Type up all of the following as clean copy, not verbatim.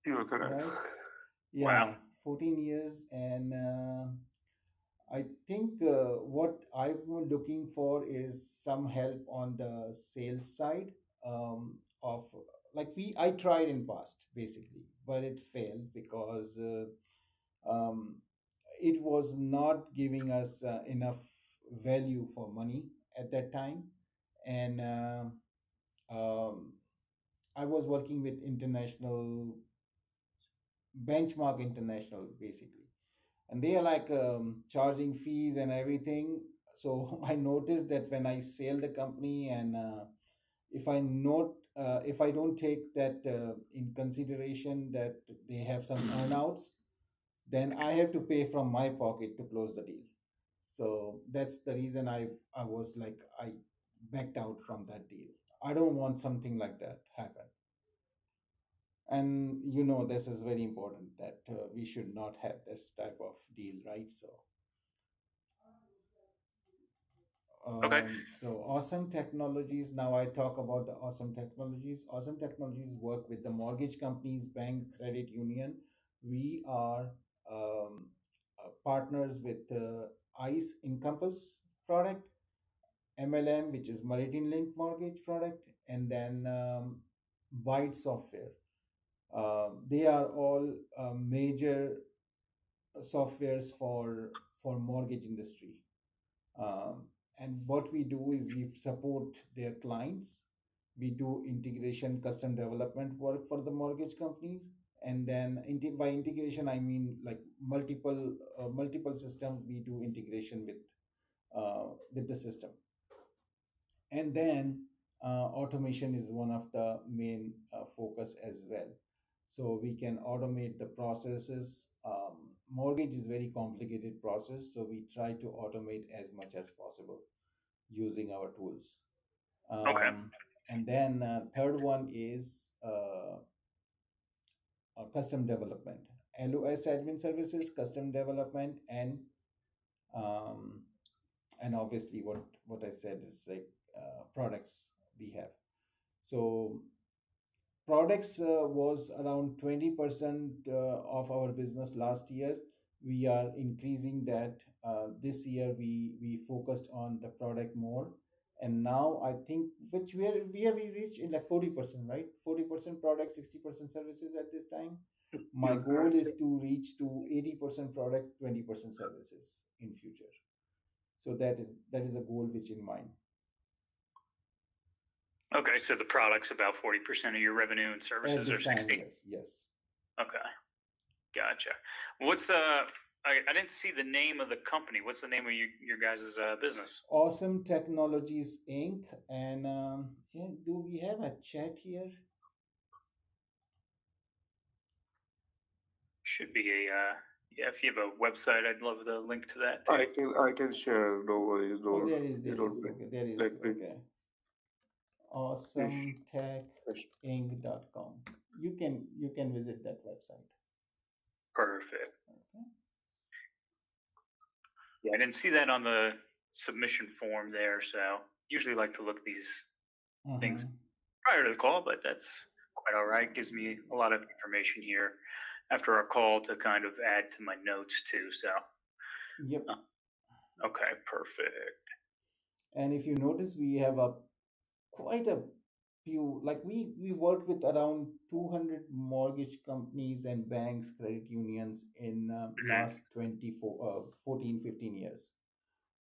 You were correct. right? Wow. Yeah, 14 years. And I think what I'm looking for is some help on the sales side of like I tried in past basically, but it failed because um, it was not giving us enough value for money at that time. And um, I was working with international benchmark international basically, and they are like charging fees and everything. So I noticed that when I sell the company, and if I don't take that in consideration that they have some earnouts, then I have to pay from my pocket to close the deal. So that's the reason I was like I backed out from that deal. I don't want something like that happen. And this is very important that we should not have this type of deal, right? So Okay. so awesome technologies. Now I talk about the awesome technologies. Awesome technologies work with the mortgage companies, bank, credit union. We are partners with ICE Encompass product, MLM, which is Meridian Link Mortgage product, and then Byte Software. They are all major softwares for mortgage industry. Um, and what we do is we support their clients. We do integration, custom development work for the mortgage companies, and then by integration I mean like multiple systems. We do integration with the system, and then automation is one of the main focus as well. So we can automate the processes. Mortgage is very complicated process, so we try to automate as much as possible using our tools. Okay. And then third one is custom development, LOS admin services, custom development, um, and obviously what I said is like products we have. So products was around 20% of our business last year. We are increasing that this year. We focused on the product more, and now I think which we reached in like 40%, right? 40% product, 60% services at this time. My You're goal correct. is to reach to 80% products, 20% services in future. So that is a goal which in mind. Okay. So the product's about 40% of your revenue, and At services are this time, 60. yes, yes. Okay. Gotcha. What's the? I didn't see the name of the company. What's the name of your guys' business? Awesome Technologies Inc. And yeah, do we have a chat here? Should be a. Yeah, if you have a website, I'd love the link to that too. I can share. No worries. Oh, No, there is, you there don't is. make Okay, there is. like big Okay. fish. AwesomeTechInc.com. You can visit that website. Perfect. Okay. Yeah, I didn't see that on the submission form there, so usually like to look these things Mm-hmm. prior to the call, but that's quite all right. Gives me a lot of information here after our call to kind of add to my notes too. So, Yep. okay, perfect. And if you notice, we have a quite a few. Like we worked with around 200 mortgage companies and banks, credit unions in Mhm. last 14, 15 years.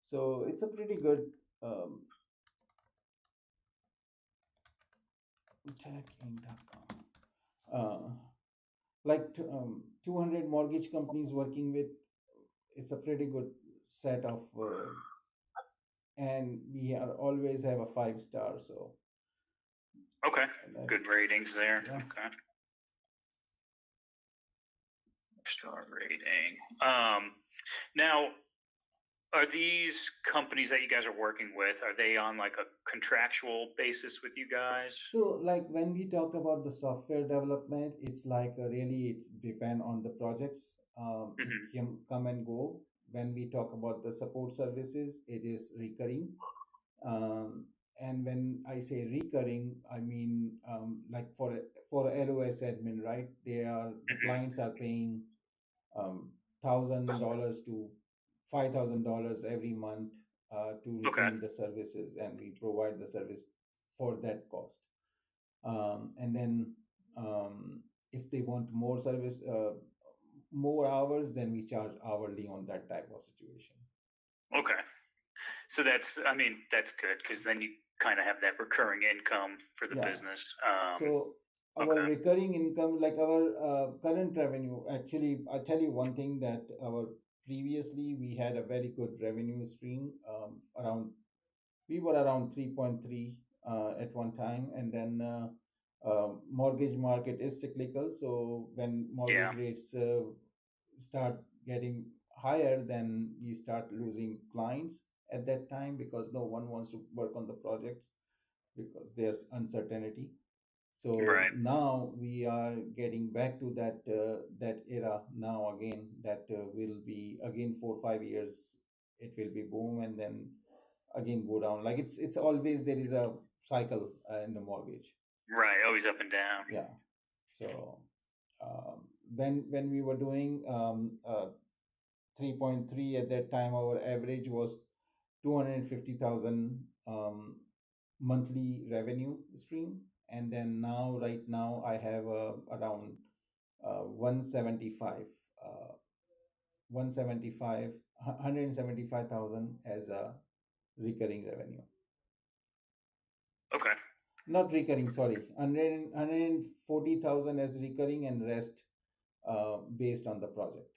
So it's a pretty good um, techinc.com. Like 200 mortgage companies working with, it's a pretty good set of, and we are always have a 5 star. So Okay, that's, good ratings there. yeah. Okay, star rating. Now, are these companies that you guys are working with, are they on like a contractual basis with you guys? So like when we talk about the software development, it's like really it's depend on the projects. It Hmm. can come and go. When we talk about the support services, it is recurring. Um, and when I say recurring, I mean like for a LOS admin, right? The clients are paying $1,000 to $5,000 every month to Okay. retain the services, and we provide the service for that cost. And then if they want more service, more hours, then we charge hourly on that type of situation. Okay. So that's good because then you kind of have that recurring income for the Yeah. business. So our Okay. recurring income, like our current revenue, actually, I'll tell you one thing that our previously we had a very good revenue stream. Around we were around 3.3 at one time, and then mortgage market is cyclical. So when Yeah. mortgage rates start getting higher, then we start losing clients at that time because no one wants to work on the projects because there's uncertainty. So Right. now we are getting back to that era now again. That will be again 4 5 years. It will be boom and then again go down. Like it's always there is a cycle in the mortgage. Right. Always up and down. Yeah. So when we were doing 3.3 at that time, our average was 250,000 monthly revenue stream, and then right now I have around 175 uh, 175 175,000 as a recurring revenue. Okay. Not recurring, sorry, 140,000 as recurring, and rest based on the project.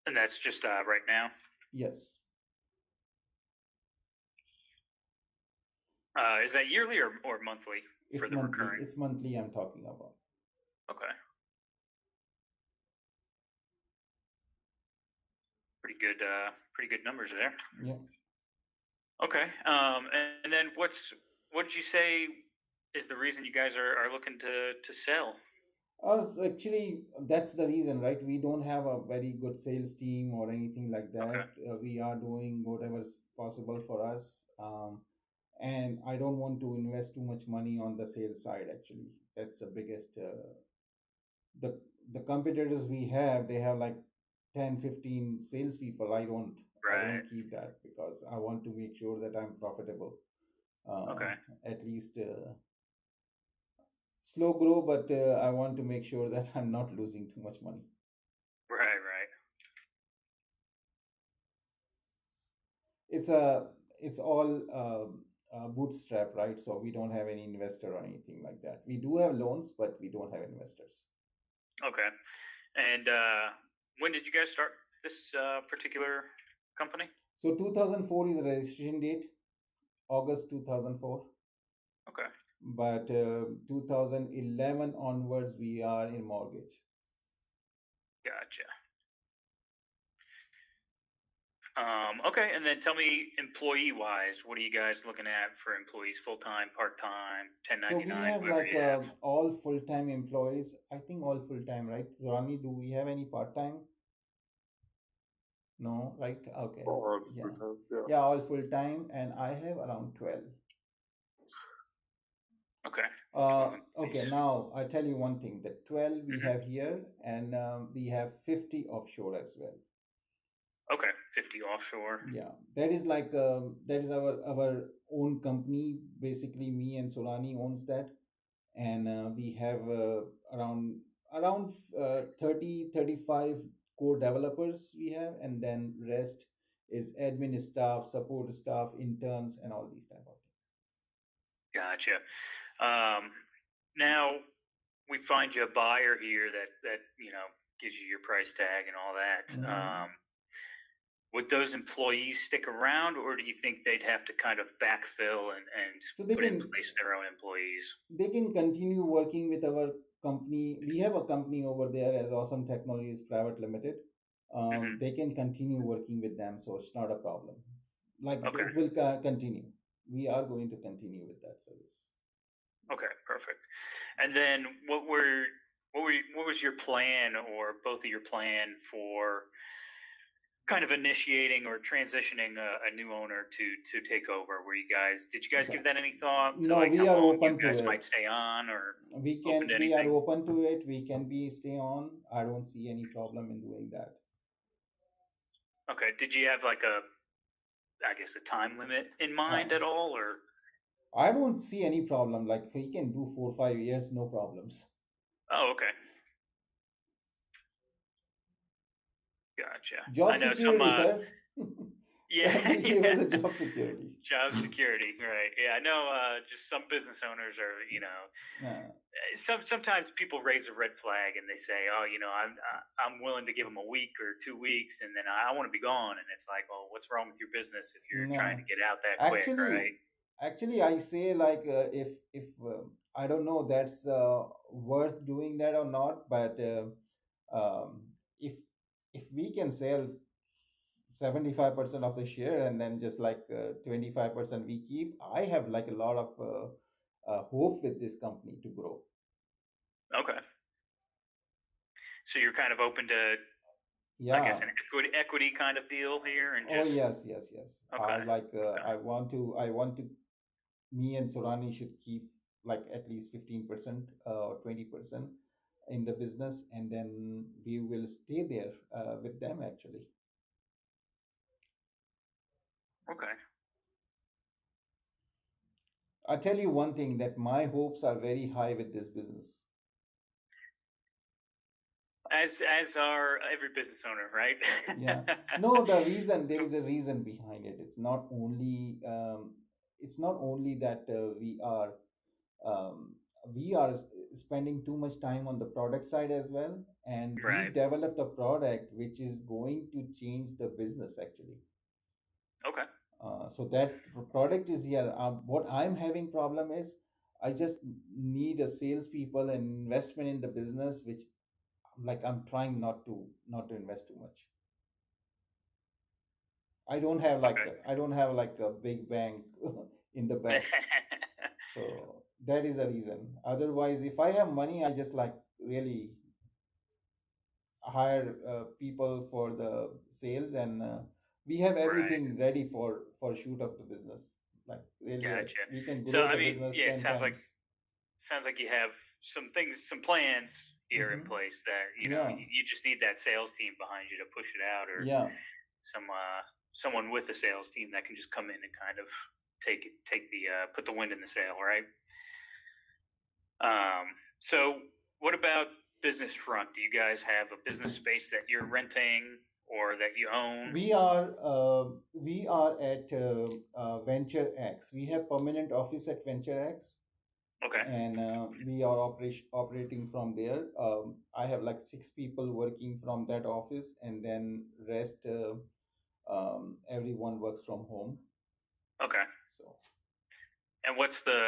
And that's just right now. Yes, Is that yearly or monthly for it's the monthly. recurring? It's monthly I'm talking about. Okay. Pretty good numbers there. Yeah. Okay. And then what did you say is the reason you guys are looking to sell? Actually, that's the reason, right? We don't have a very good sales team or anything like Okay. that. We are doing whatever's possible for us. And I don't want to invest too much money on the sales side, actually. That's the biggest. The, the competitors we have, they have like 10, 15 salespeople. I Right. don't keep that because I want to make sure that I'm profitable. Uh, Okay. at least slow grow, but I want to make sure that I'm not losing too much money. Right. Right. It's a it's all bootstrap, right? So we don't have any investor or anything like that. We do have loans, but we don't have investors. Okay. And when did you guys start this particular company? So 2004 is the registration date, August 2004. Okay. But 2011 onwards, we are in mortgage. Gotcha. Okay, and then tell me, employee-wise, what are you guys looking at for employees? Full-time, part-time, So we 1099, have whatever like you have. all full-time employees. I think all full-time, right? Rani, do we have any part-time? No, right? Okay. Or Yeah. full-time, yeah. Yeah, all full-time, and I have around 12. Okay. Okay, now I tell you one thing. The 12 we Mhm. have here, and we have 50 offshore as well. Okay, 50 offshore. Yeah, that is like that is our own company. Basically, me and Solani owns that, and we have around 30 35 core developers we have, and then rest is admin staff, support staff, interns, and all these type of things. Gotcha. Now we find you a buyer here that gives you your price tag and all that. Mhm. Would those employees stick around, or do you think they'd have to kind of backfill and So they put in can place their own employees? they can continue working with our company. We have a company over there as Awesome Technologies Private Limited. Hmm. They can continue working with them, so it's not a problem. Like Okay. it will continue. We are going to continue with that service. Okay. Perfect. And then what was your plan, or both of your plan for kind of initiating or transitioning a new owner to take over? Did you guys give that any thought to No, like we how are long you open to guys it. might stay on or We open to we are anything? open to it. We can be stay on. I don't see any problem in doing that. Okay. Did you have like I guess, a time limit in Uh, mind at all, or? I don't see any problem. Like we can do 4 5 years, no problems. Oh, okay. Gotcha. I Job know some, security, sir. yeah, You give us yeah. a job security. Job security, right? Yeah, I know. Just some business owners are, Uh, sometimes people raise a red flag and they say, "Oh, I'm willing to give them a week or 2 weeks, and then I want to be gone." And it's like, "Well, what's wrong with your business if you're trying no. to get out that quick, Actually, right?" actually, I say like if I don't know that's worth doing that or not, but um, if we can sell 75% of the share and then just like 25% we keep, I have like a lot of hope with this company to grow. Okay. So you're kind of open to, I guess, Yeah. an equity kind of deal here, and Oh just yes, yes, yes. I okay, like. okay, I want to. Me and Surani should keep like at least 15% or 20% in the business, and then we will stay there with them. Actually, okay. I tell you one thing that my hopes are very high with this business. As are every business owner, right? Yeah. No, the reason there is a reason behind it. It's not only that um, we are spending too much time on the product side as well, and we Right. developed a product which is going to change the business actually. Okay. So that product is here. What I'm having problem is I just need a salespeople and investment in the business, which like I'm trying not to invest too much. I don't have like a big bank in the Okay. back. So that is the reason. Otherwise, if I have money, I just like really hire people for the sales, and we have Right. everything ready for shoot up the business. Like really, Gotcha. we can So grow I the mean, business yeah, it ten times. sounds like you have some plans here in Hmm. place that Yeah, you just need that sales team behind you to push it out, or yeah. some someone with a sales team that can just come in and kind of take the put the wind in the sail, right? So what about business front? Do you guys have a business space that you're renting or that you own? We are at Venture X. We have permanent office at Venture X, Okay. and we are operating from there. I have like 6 people working from that office, and then rest everyone works from home. Okay. So And what's the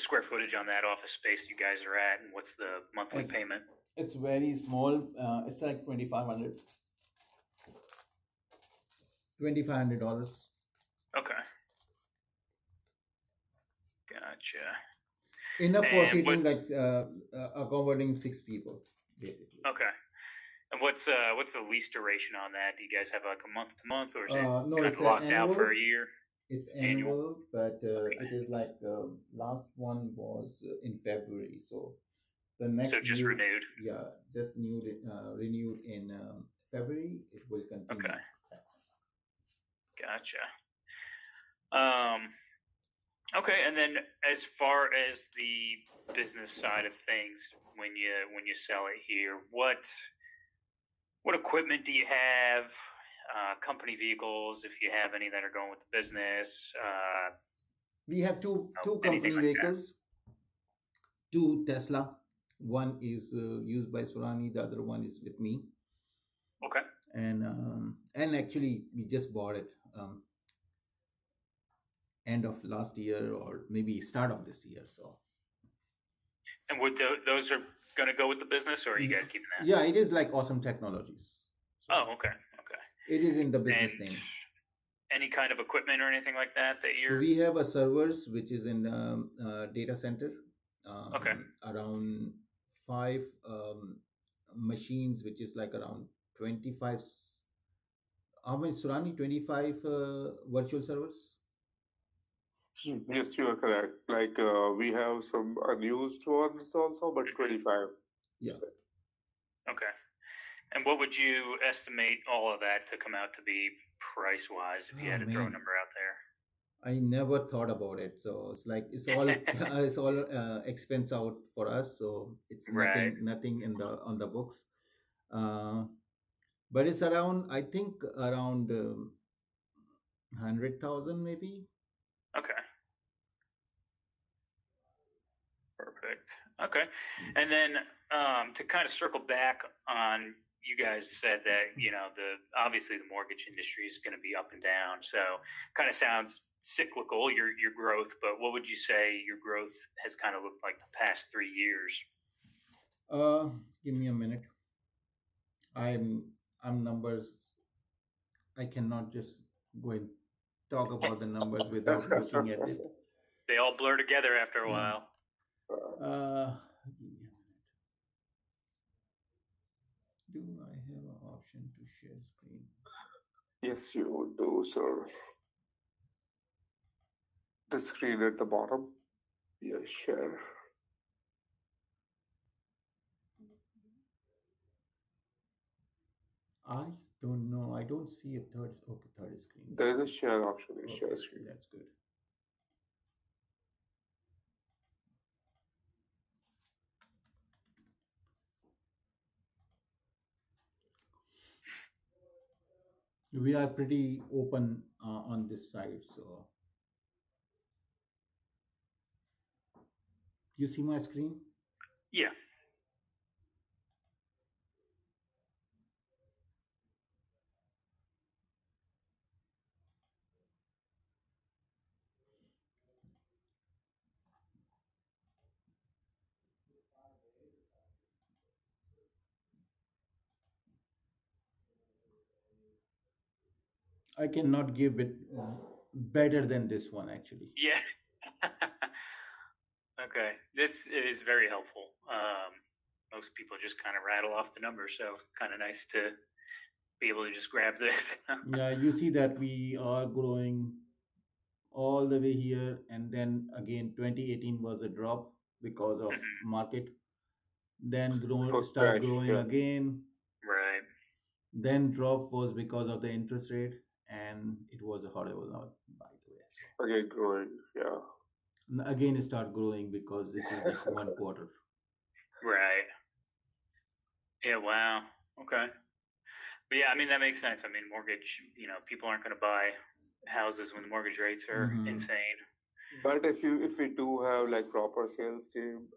square footage on that office space you guys are at, and what's the monthly it's payment? it's very small. It's like $2,500. Okay. Gotcha. Enough for And seating like accommodating 6 people basically. okay. And what's the lease duration on that? Do you guys have like a month to month, or is it No, kind it's of an locked out for annual. a year? It's Annual. annual, but Okay. it is like last one was in February. So the So next just new, renewed. yeah, just renewed in February. It will continue. Okay. Gotcha. Um, okay, and then as far as the business side of things, when you sell it here, what equipment do you have? Company vehicles, if you have any that are going with the business, We have two anything company like that. vehicles, 2 Tesla. One is used by Surani, the other one is with me, Okay. and actually we just bought it end of last year or maybe start of this year. So And would those are going to go with the business, or are you guys keeping that? yeah, it is like awesome technologies. So Oh, okay. Okay. it is in the business And name. any kind of equipment or anything like that So you're we have a servers which is in data center, okay. around 5 machines, which is like around 25 how many Surani 25 virtual servers? Yes, you are correct. Like we have some unused ones also, but 25. Yeah. Okay. And what would you estimate all of that to come out to be price wise if you Oh had to throw a man, number out there? I never thought about it. So it's like it's all it's all expense out for us. So it's Right. nothing in the on the books. Uh, but it's around, I think around 100,000 maybe. Okay. Perfect. Okay. And then to kind of circle back on, you guys said that, the obviously the mortgage industry is going to be up and down. So kind of sounds cyclical, your growth, but what would you say your growth has kind of looked like the past 3 years? Give me a minute. I'm I'm numbers. I cannot just go and talk about the numbers without looking at it. They all blur together after a Yeah. while. Give me a minute. Do I have an option to share screen? Yes, you do, sir. The screen at the bottom. Yeah, share. I don't know. I don't see a third. Okay, third screen. There is a share option. A Okay, share screen. that's good. We are pretty open on this side, so you see my screen. Yeah. I cannot give it better than this one actually. Yeah. Okay. This is very helpful. Most people just kind of rattle off the numbers, so kind of nice to be able to just grab this. Yeah, you see that we are growing all the way here, and then again 2018 was a drop because of Mhm. market. Then It was start crash. growing Yeah. again. Right. Then drop was because of the interest rate, and it was a horrible note, by the way. So Again, growing. Yeah. again, start growing because this is just one quarter. Right. Yeah. Wow. Okay. But yeah, I mean that makes sense. I mean, mortgage. People aren't going to buy houses when the mortgage rates are Mhm. insane. But if we do have like proper sales team,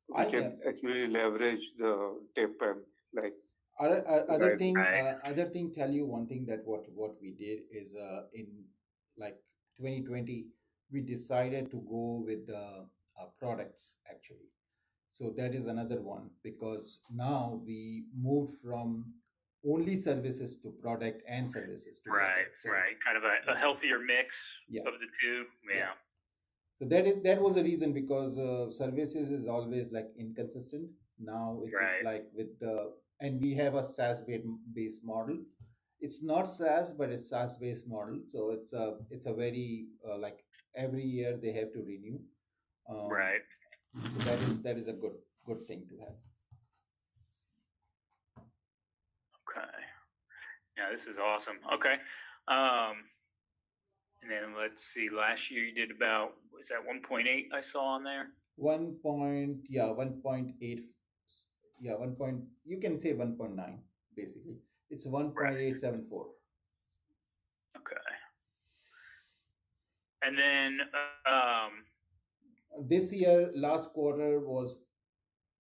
we I can actually leverage the tip and like other guys. thing, Right. tell you one thing that what we did is in like 2020 we decided to go with the products actually. So that is another one because now we moved from only services to product and services together. Right. So Right. Kind of a that's healthier mix yeah. of the two. Yeah. So that was the reason because services is always like inconsistent. Now it is Right. like with the and we have a SaaS based model. It's not SaaS, but it's SaaS based model. So it's a very like every year they have to renew. Right. So that is a good thing to have. Okay. Yeah, this is awesome. Okay. And then let's see. Last year you did about, was that 1.8 I saw on there? 1.8, yeah, 1 point, you can say 1.9 basically. It's Right. 1.874. Okay. And then um, This year, last quarter was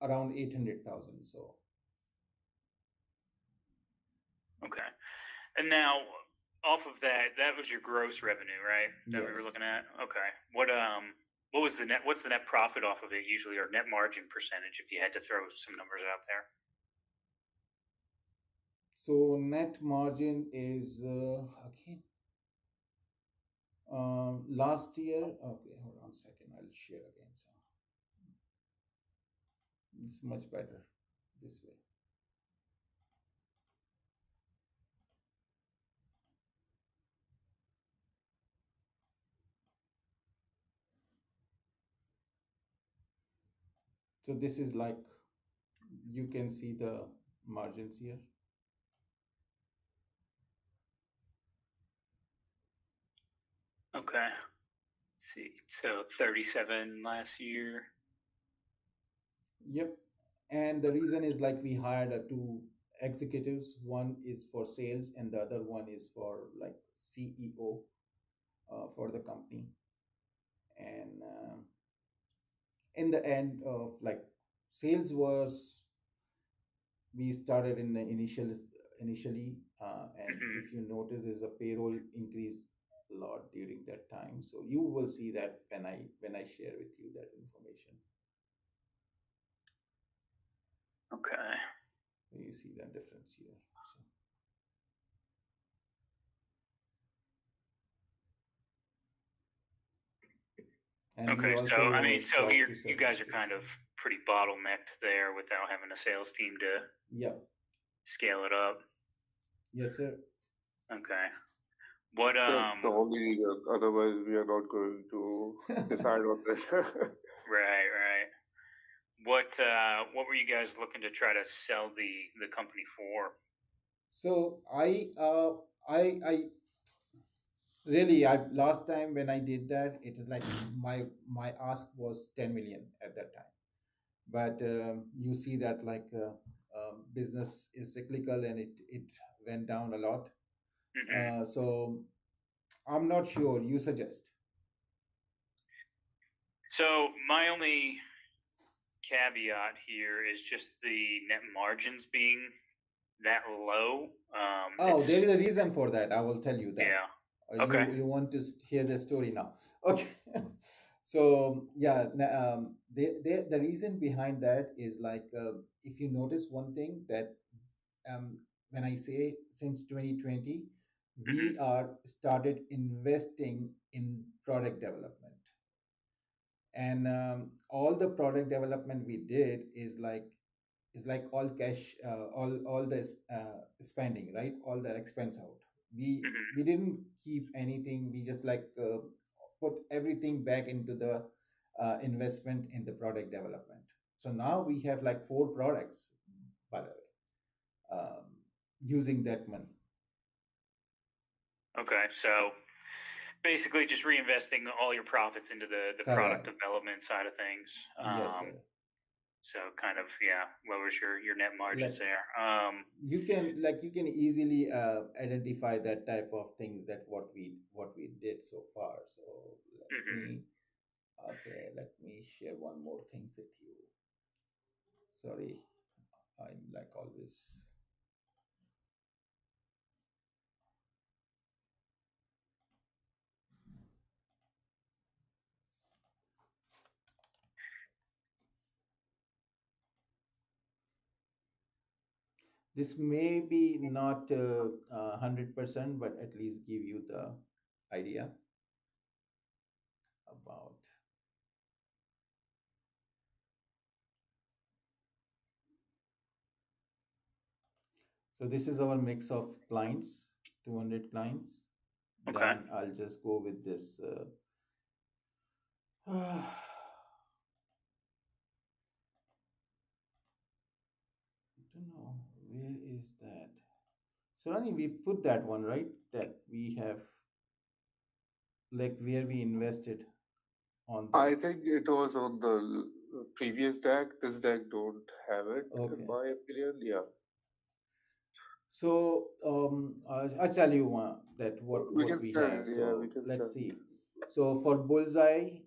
around 800,000. So okay. And now off of that was your gross revenue, right? That we were yes. looking at. Okay. What was the net? What's the net profit off of it usually, or net margin percentage, if you had to throw some numbers out there? So net margin is again last year. Okay, hold on a second. I'll share again. So it's much better this way. So this is like, you can see the margins here. Okay. Let's see. So 37 last year. Yep. And the reason is like we hired two executives. One is for sales, and the other one is for like CEO for the company. And in the end of like sales was, we started in the initially, and Hmm. if you notice, is a payroll increase a lot during that time. So you will see that when I share with you that information. Okay. You see that difference here. So, and we Okay. So I also mean, so shop to you guys are kind of certification. pretty bottlenecked there without having a sales team to Yeah. scale it up. Yes, sir. Okay. What That's the only reason. Otherwise, we are not going to decide on this. right. What were you guys looking to try to sell the company for? So I really, I last time when I did that, it is like my ask was 10 million at that time. But you see that like business is cyclical, and it went down a lot. Hmm. So I'm not sure. You suggest? So my only caveat here is just the net margins being that low. Oh, there It's is a reason for that. I will tell you that. yeah. Okay. You want to hear the story now? Okay. So yeah, the reason behind that is like, if you notice one thing that, when I say since 2020, Hmm. we are started investing in product development, and all the product development we did is like all cash, all this spending, right, all the expense out. We Hmm. didn't keep anything. We just like put everything back into the investment in the product development. So now we have like four products, by the way, using that money. Okay. So basically, just reinvesting all your profits into the product Correct. development side of things. Yes, sir. So kind of lowers your net margins Like, there. you can easily identify that type of things, that what we did so far. So let Hmm. me, okay, let me share one more thing with you. Sorry, I'm like always. This may be not 100%, but at least give you the idea about. So this is our mix of clients, 200 clients. Okay. Then I'll just go with this. I don't know, where is that. So Rani, we put that one, right? That we have, like, where we invested on the. I think it was on the previous deck. This deck don't have it, in Okay. my opinion. Yeah, So I'll tell you that we what can we send. have. Yeah, we So can let's send. see. So for Bullseye,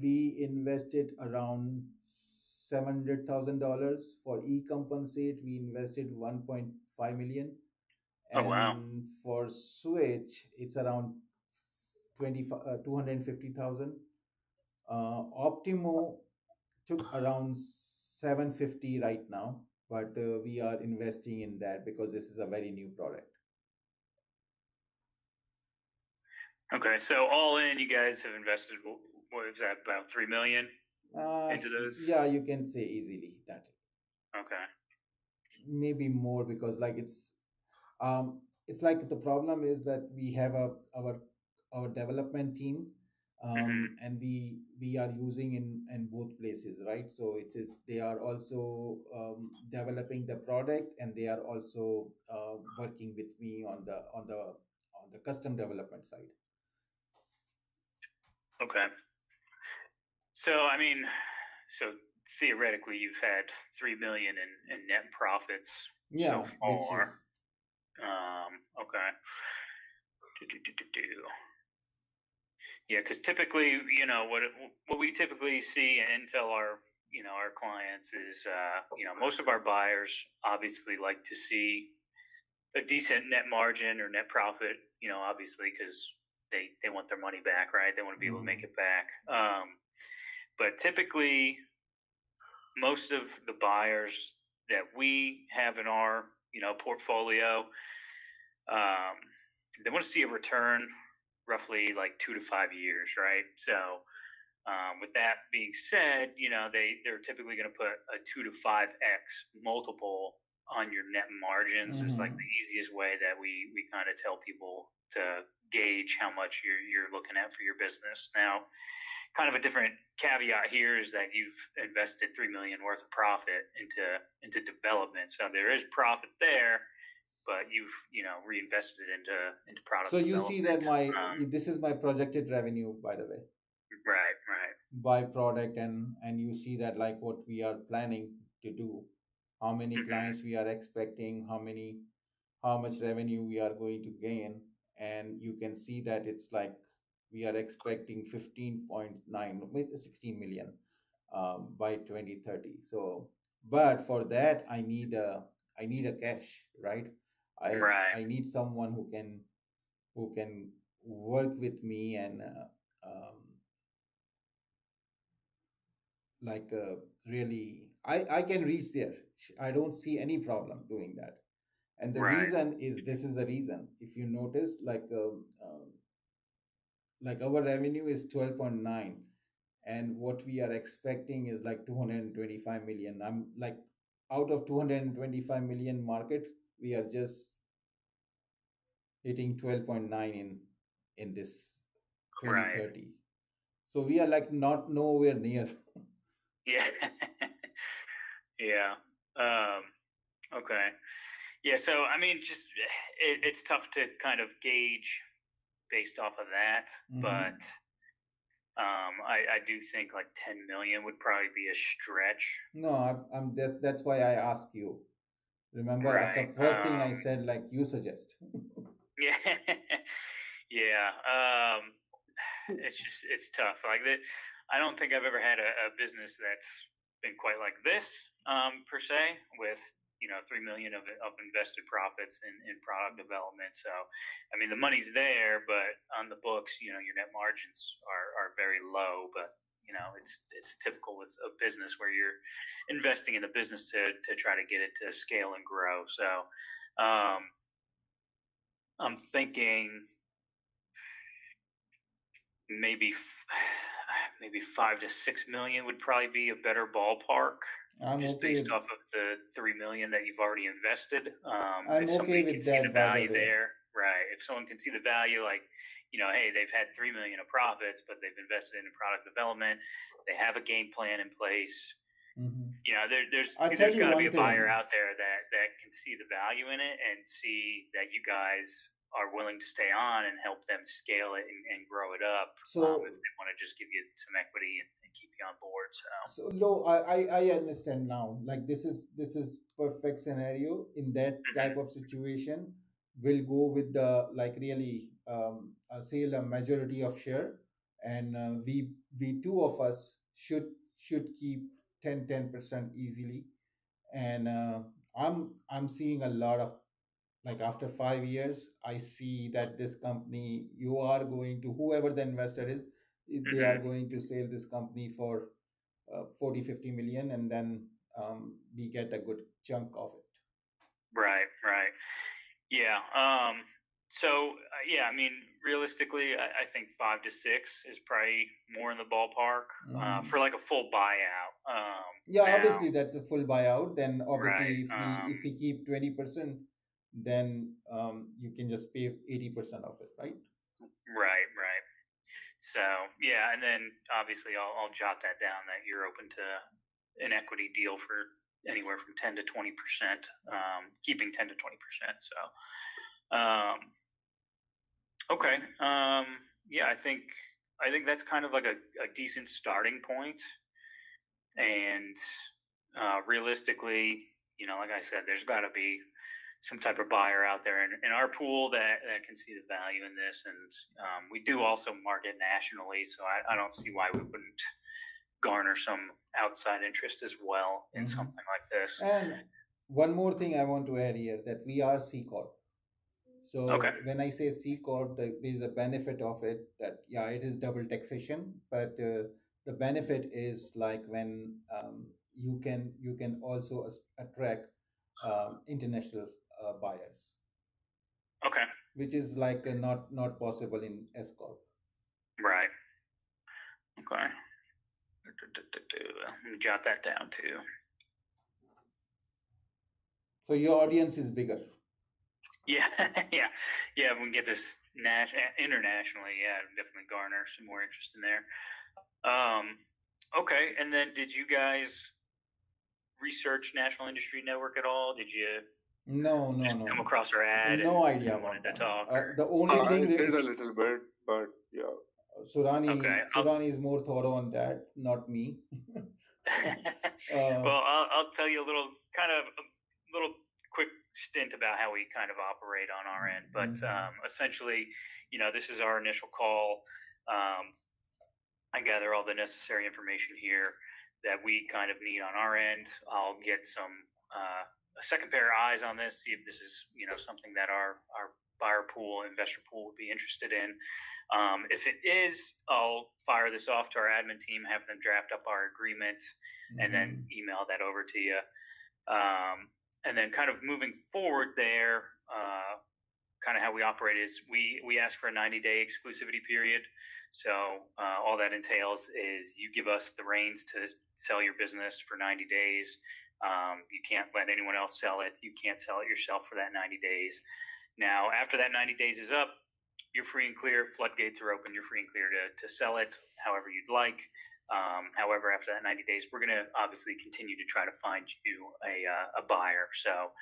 we invested around $700,000. For E-Compensate, we invested 1.5 million, Oh wow. and for Switch, it's around 250,000. Optimo took around 750 right now, but we are investing in that because this is a very new product. Okay. So all in, you guys have invested. What is that? About 3 million into those. Yeah, you can say easily that. Okay. Maybe more, because like it's like the problem is that we have our development team. Mm-hmm. and we are using in both places, right? So it is they are also developing the product, and they are also working with me on the custom development side. Okay. So I mean, so theoretically, you've had 3 million in net profits so Yeah, which far. is Okay. Do. Yeah, because typically, what we typically see and tell our our clients is, most of our buyers obviously like to see a decent net margin or net profit. Obviously because they want their money back, right? They want to be able to make Mhm. it back. But typically, most of the buyers that we have in our portfolio, um, they want to see a return roughly like 2 to 5 years, right? So with that being said, they're typically going to put a 2 to 5x multiple on your net margins. Is like Mhm. the easiest way that we kind of tell people to gauge how much you're looking at for your business. Now, kind of a different caveat here is that you've invested 3 million worth of profit into development, so there is profit there, but you've reinvested it into So product you see development. that this is my projected revenue, by the way, Right, right, by product, and you see that like what we are planning to do, how many hmm clients we are expecting, how much revenue we are going to gain, and you can see that it's like we are expecting 15.9 with 16 million by 2030. So but for that I need a cash, right? right, I need someone who can work with me and like really I can reach there. I don't see any problem doing that. And the right. reason is, this is the reason, if you notice, like our revenue is 12.9, and what we are expecting is like 225 million. I'm like, out of 225 million market, we are just hitting 12.9 in this Right. 2030. So we are like not nowhere near. Yeah. Yeah. Um, okay. Yeah. So, I mean, just it's tough to kind of gauge based off of that, Hmm. but I do think like 10 million would probably be a stretch. No, I'm that's why I ask you. Remember, as the Right. first thing I said, like you suggest. Yeah. Yeah. It's tough. Like that, I don't think I've ever had a business that's been quite like this, per se, with 3 million of invested profits in product development. So, I mean, the money's there, but on the books, your net margins are very low. But it's typical with a business where you're investing in the business to try to get it to scale and grow. So, um, I'm thinking maybe maybe 5 to 6 million would probably be a better ballpark, I'm just okay based with off of the 3 million that you've already invested. I'm If okay somebody can with see the that, by the value way. there, right? If someone can see the value, like hey, they've had 3 million of profits, but they've invested in product development. They have a game plan in place. Hmm. I tell There's you got to be one a buyer thing. out there that can see the value in it and see that you guys are willing to stay on and help them scale it and grow it up, So if they want to just give you some equity and keep you on board. So so low, I understand now. Like this is perfect scenario. In that type mhm. of situation, we'll go with the like really sale a majority of share, and we two of us should keep 10% easily. And I'm seeing a lot of, like, after 5 years I see that this company, you are going to, whoever the investor is they are Mhm. going to sell this company for 40-50 million, and then we get a good chunk of it. Right, right. Yeah. So yeah, I mean, realistically, I think 5 to 6 is probably more in the ballpark, Hmm. for like a full buyout. Yeah, Now, obviously that's a full buyout. Then right. obviously if we keep 20%, then you can just pay 80% of it, right? Right, right. So yeah, and then obviously I'll jot that down that you're open to an equity deal for anywhere from 10 to 20%, keeping 10 to 20%. So um, okay, yeah, I think that's kind of like a decent starting point, and realistically, like I said, there's got to be some type of buyer out there in our pool that can see the value in this. And we do also market nationally, so I don't see why we wouldn't garner some outside interest as well in Hmm. something like this. And one more thing I want to add here, that we are C Corp. Okay. So when I say C Corp, there's a benefit of it, that yeah, it is double taxation, but the benefit is like when you can also attract international buyers, Okay. which is like not possible in S Corp. Right. Okay. Let me jot that down too. So your audience is bigger. Yeah, yeah. We can get this internationally. Yeah, definitely garner some more interest in there. Okay, and then did you guys research National Industry Network at all? Did you No, no, just come no, across our ad no and idea wanted about to them. talk? Or The only I thing did a little bit, but yeah. okay, Surani is more thorough on that, not me. uh, well, I'll tell you a little little quick stint about how we kind of operate on our end. But mhm, essentially, this is our initial call. Um, I gather all the necessary information here that we kind of need on our end. I'll get a second pair of eyes on this, see if this is something that our buyer pool, investor pool would be interested in. If it is, I'll fire this off to our admin team, have them draft up our agreement, and then mhm, email that over to you. And then kind of moving forward there, kind of how we operate is we ask for a 90-day exclusivity period. So all that entails is you give us the reins to sell your business for 90 days. You can't let anyone else sell it. You can't sell it yourself for that 90 days. Now, after that 90 days is up, you're free and clear. Floodgates are open. You're free and clear to sell it however you'd like. However, after that 90 days, we're going to obviously continue to try to find you a buyer. So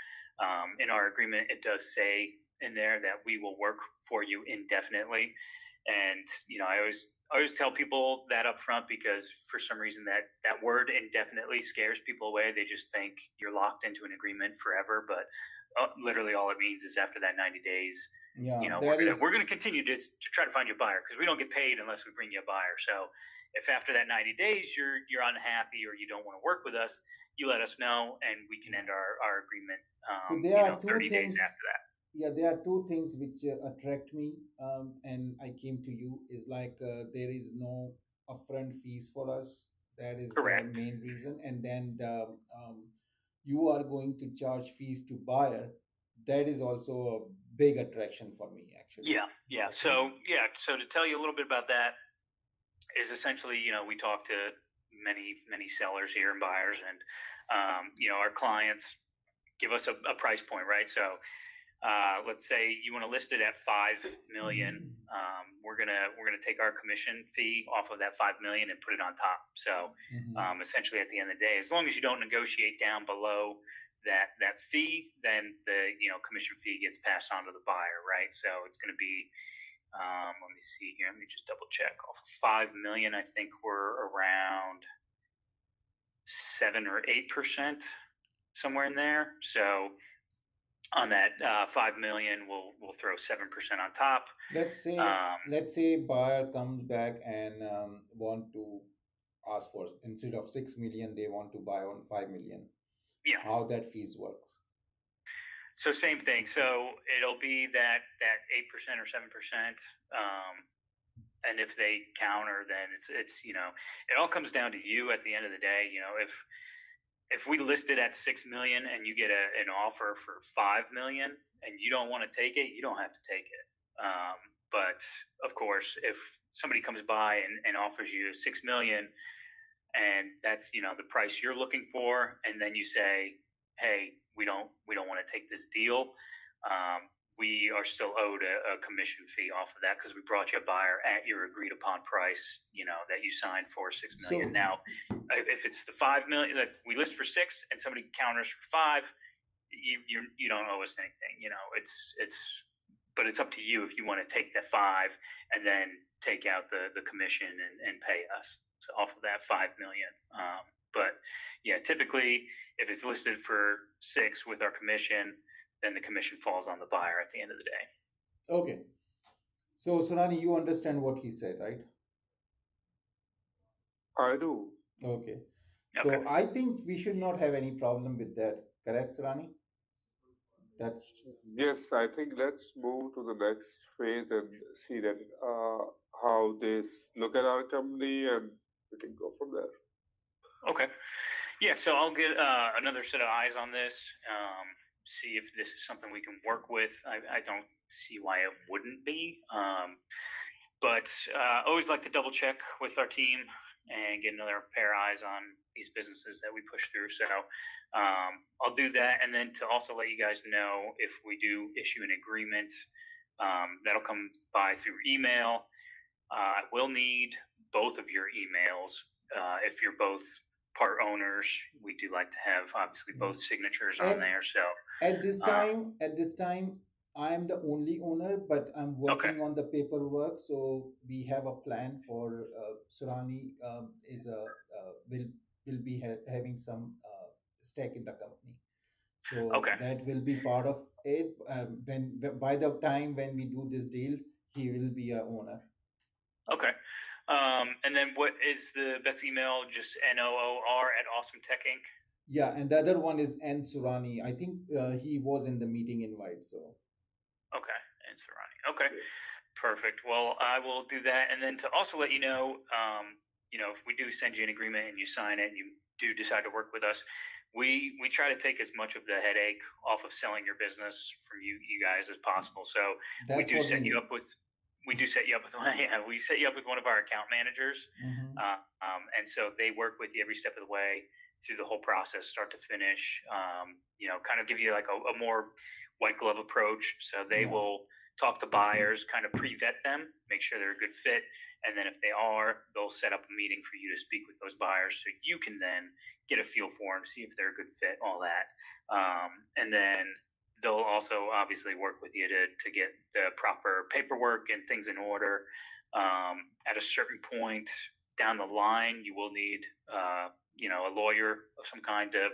in our agreement, it does say in there that we will work for you indefinitely. And I always tell people that up front, because for some reason that word indefinitely scares people away. They just think you're locked into an agreement forever, but literally all it means is after that 90 days, yeah, we're that gonna is. we're gonna continue to try to find you a buyer, because we don't get paid unless we bring you a buyer. So if after that 90 days you're unhappy or you don't want to work with us, you let us know and we can end our agreement. So there are two 30 days things. after that. Yeah, there are two things which attract me, and I came to you. Is like there is no upfront fees for us. That is the Correct. main reason, and then you are going to charge fees to buyer. That is also a big attraction for me, actually. Yeah. Actually. So to tell you a little bit about that is essentially, we talk to many sellers here and buyers, and our clients give us a price point, right? So let's say you want to list it at 5 million. We're gonna take our commission fee off of that 5 million and put it on top. So Hmm. essentially, at the end of the day, as long as you don't negotiate down below that fee, then the commission fee gets passed on to the buyer, right? So it's going to be let me see here. Let me just double check. Off of 5 million, I think we're around 7 or 8%, somewhere in there. So on that 5 million, we'll throw 7% on top. Let's say Um, let's say buyer comes back and want to ask for, instead of 6 million, they want to buy on 5 million. yeah. How that fees works? So same thing. So it'll be that 8% or 7%. And if they counter, then it's it all comes down to you at the end of the day. If we list it at 6 million and you get an offer for 5 million and you don't want to take it, you don't have to take it. But of course, if somebody comes by and offers you 6 million, and that's the price you're looking for, and then you say, hey, we don't want to take this deal, we are still owed a commission fee off of that because we brought you a buyer at your agreed upon price, that you signed for $6 million. So Now, if it's the $5 million that we list for $6 and somebody counters for $5, you don't owe us anything. But it's up to you if you want to take the $5 and then take out the commission and pay us off of that $5 million. But yeah, typically if it's listed for $6 with our commission, then the commission falls on the buyer at the end of the day. okay. So Sonali, you understand what he said, right? I do. Okay. Okay. So I think we should not have any problem with that. Correct, Sonali? That's Yes, I think let's move to the next phase and see that how they look at our company, and we can go from there. Okay. Yeah, so I'll get another set of eyes on this, see if this is something we can work with. I don't see why it wouldn't be. But always like to double check with our team and get another pair of eyes on these businesses that we push through. So I'll do that. And then to also let you guys know if we do issue an agreement, that'll come by through email. I will need both of your emails. If you're both part owners, we do like to have obviously both signatures on at, there. So at this time, I'm the only owner, but I'm okay. working on the paperwork. So we have a plan for Surani is a will be having some stake in the company. So Okay. that will be part of it. When by the time when we do this deal, he will be a owner. Okay. And then what is the best email? Just NOOR at Awesome Tech Inc. Yeah, and the other one is N Surani. I think he was in the meeting invite. So Okay, and Serrani. Okay, perfect. Well, I will do that, and then to also let you know, if we do send you an agreement and you sign it, and you do decide to work with us, we try to take as much of the headache off of selling your business from you guys as possible. So we that's do what we set you need. up with. We do set you up with we set you up with one of our account managers, Mhm. and so they work with you every step of the way through the whole process, start to finish. Kind of give you like a more white glove approach. So they Yeah. will talk to buyers, kind of pre-vet them, make sure they're a good fit, and then if they are, they'll set up a meeting for you to speak with those buyers, so you can then get a feel for them, see if they're a good fit, all that, and then they'll also obviously work with you to get the proper paperwork and things in order. At a certain point down the line, you will need, a lawyer of some kind to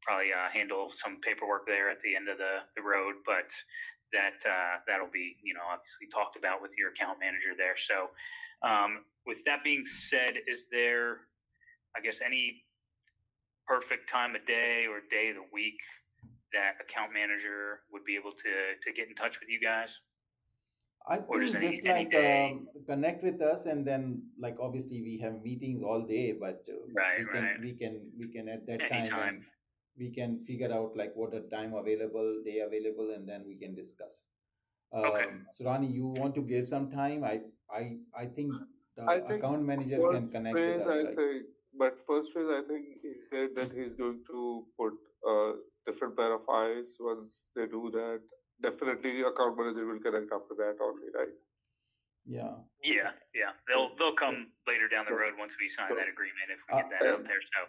probably handle some paperwork there at the end of the road, but that'll be, obviously talked about with your account manager there. So with that being said, is there, I guess, any perfect time of day or day of the week that account manager would be able to get in touch with you guys? I Or does think just any like day? connect with us, and then like obviously we have meetings all day, but Right, we can at that time anytime. then we can figure out like what a time available, day available, and then we can discuss. Okay. So Rani, you want to give some time? I think the I think account manager first can connect with phase, us, I right? think, but first phase, I think he said that he's going to put a different pair of eyes. Once they do that, definitely account manager will connect after that only, right? Yeah. Yeah. They'll come later down the Sure. road once we sign Sure. that agreement, if we get that out And there. So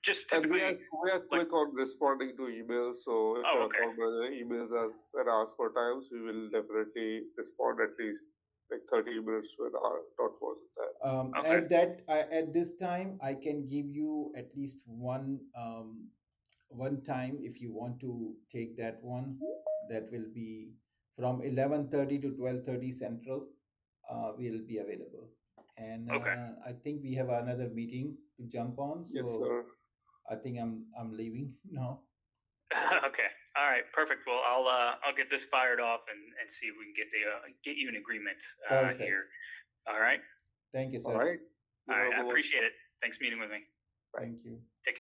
just and we typically, are quick on responding to emails. So if your okay. account manager emails us and asks for times, we will definitely respond at least like 30 minutes to an hour, not more than that. Okay. At this time, I can give you at least one time if you want to take that one. That will be from 11:30 to 12:30 Central. Will be available, and Okay. I think we have another meeting to jump on. Yes, So sir. I think I'm leaving now. Okay. All right. Perfect. Well, I'll get this fired off and see if we can get you an agreement Perfect. here. All right. Thank you, All sir. right. You All right. have I a appreciate it. Thanks for meeting with me. Bye. Thank you. Take care.